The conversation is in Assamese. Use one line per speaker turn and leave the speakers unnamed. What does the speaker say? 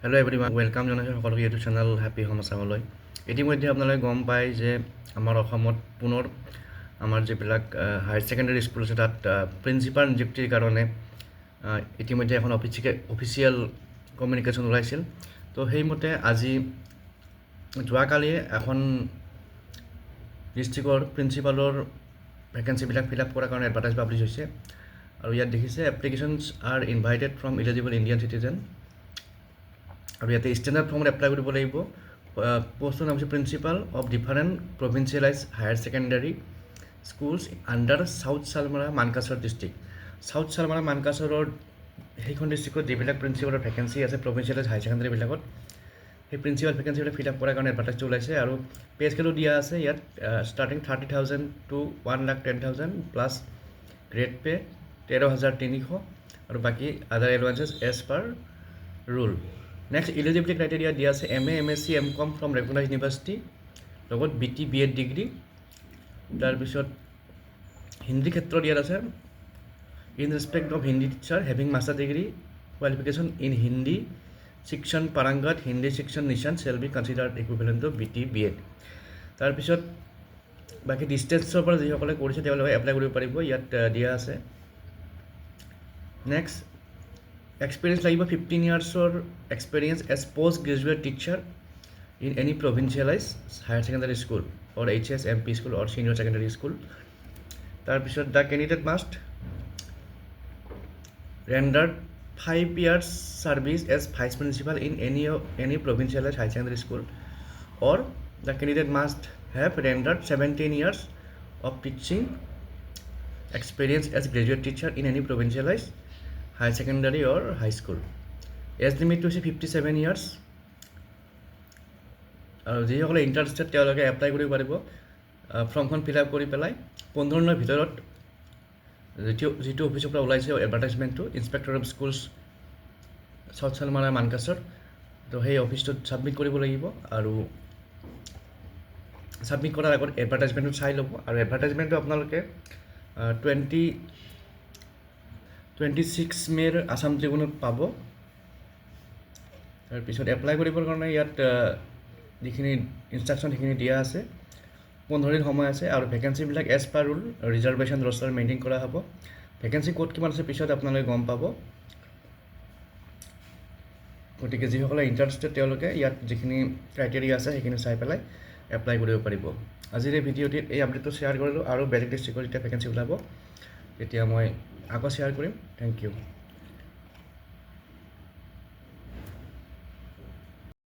হেল্ল' এভৰিৱান, ৱেলকাম জনাইছোঁ সকলোকে ইউটিউব চেনেল হেপী হোম আছামলৈ। ইতিমধ্যে আপোনালোকে গম পায় যে আমাৰ অসমত পুনৰ আমাৰ যিবিলাক হায়াৰ ছেকেণ্ডেৰী স্কুল আছে তাত প্ৰিন্সিপাল নিযুক্তিৰ কাৰণে ইতিমধ্যে এখন অফিচিয়েল কমিউনিকেশ্যন ওলাইছিল। তো সেইমতে আজি যোৱাকালিয়ে এখন ডিষ্ট্ৰিক্টৰ প্ৰিন্সিপালৰ ভেকেঞ্চিবিলাক ফিল আপ কৰাৰ কাৰণে এডভাৰটাইজ পাব্লিছ হৈছে। আৰু ইয়াত দেখিছে applications are invited from eligible Indian citizen. আৰু ইয়াতে ষ্টেণ্ডাৰ্ড ফৰ্মত এপ্লাই কৰিব লাগিব। পষ্টৰ নাম হৈছে principal of different provincialised higher secondary schools under South Salmara Mankachar district. South Salmara মানকাছাৰৰ সেইখন ডিষ্ট্ৰিক্টত যিবিলাক প্ৰিন্সিপালৰ ভেকেঞ্চি আছে প্ৰভিঞ্চিয়েলাইজ হায়াৰ ছেকেণ্ডাৰীবিলাকত, সেই প্ৰিন্সিপাল ভেকেঞ্চিবিলাক ফিল আপ কৰাৰ কাৰণে এডভাৰটাইজটো ওলাইছে। আৰু পে স্কেলো দিয়া আছে ইয়াত starting 30,000 to 1,10,000 plus grade pay 13,300 আৰু বাকী other allowances as per rule. Next eligibility criteria দিয়া আছে MA MSc MCom from recognise university লগত BT BEd ডিগ্ৰী। তাৰপিছত হিন্দী ক্ষেত্ৰত ইয়াত আছে in respect of Hindi teacher having master degree qualification in Hindi শিক্ষণ পাৰাংগত হিন্দী শিক্ষণ নিচান shall be considered equivalent to BT BEd। তাৰপিছত বাকী ডিষ্টেঞ্চৰ পৰা যিসকলে কৰিছে তেওঁলোকে এপ্লাই কৰিব পাৰিব, ইয়াত দিয়া আছে। নেক্সট এক্সপিৰিয়েঞ্চ লাগিব 15 yearsৰ experience as post graduate teacher in any provincialised higher secondary school or HS MP school or senior secondary school. তাৰপিছত the candidate must rendered 5 years service as vice principal in any provincialised higher secondary school or the candidate must have rendered 17 years of teaching experience as graduate teacher in any provincialised higher secondary or high school. As লিমিটটো হৈছে 57 years। আৰু যিসকলে ইণ্টাৰেষ্টেড তেওঁলোকে এপ্লাই কৰিব পাৰিব। ফৰ্মখন ফিল আপ কৰি পেলাই 15 দিনৰ ভিতৰত যিটো অফিচৰ পৰা ওলাইছে এডভাৰটাইজমেণ্টটো inspector of schools South Salmara Mankachar, তো সেই অফিচটোত ছাবমিট কৰিব লাগিব। আৰু ছাবমিট কৰাৰ আগত এডভাৰটাইজমেণ্টটো চাই ল'ব। আৰু এডভাৰটাইজমেণ্টটো আপোনালোকে 26 মে'ৰ আছাম ট্ৰিবিউনত পাব। তাৰপিছত এপ্লাই কৰিবৰ কাৰণে ইয়াত যিখিনি ইনষ্ট্ৰাকশ্যন সেইখিনি দিয়া আছে। 15 দিন সময় আছে। আৰু ভেকেঞ্চিবিলাক as per rule reservation roster maintain কৰা হ'ব। ভেকেঞ্চি ক'ত কিমান আছে পিছত আপোনালোকে গম পাব। গতিকে যিসকলে ইণ্টাৰেষ্টেড তেওঁলোকে ইয়াত যিখিনি ক্ৰাইটেৰিয়া আছে সেইখিনি চাই পেলাই এপ্লাই কৰিব পাৰিব। আজিৰ এই ভিডিঅ'টিত এই আপডেটটো শ্বেয়াৰ কৰিলোঁ। আৰু বেলেগ ডিষ্ট্ৰিক্টৰ যেতিয়া ভেকেঞ্চি ওলাব তেতিয়া মই আকৌ শ্বেয়াৰ কৰিম। Thank U.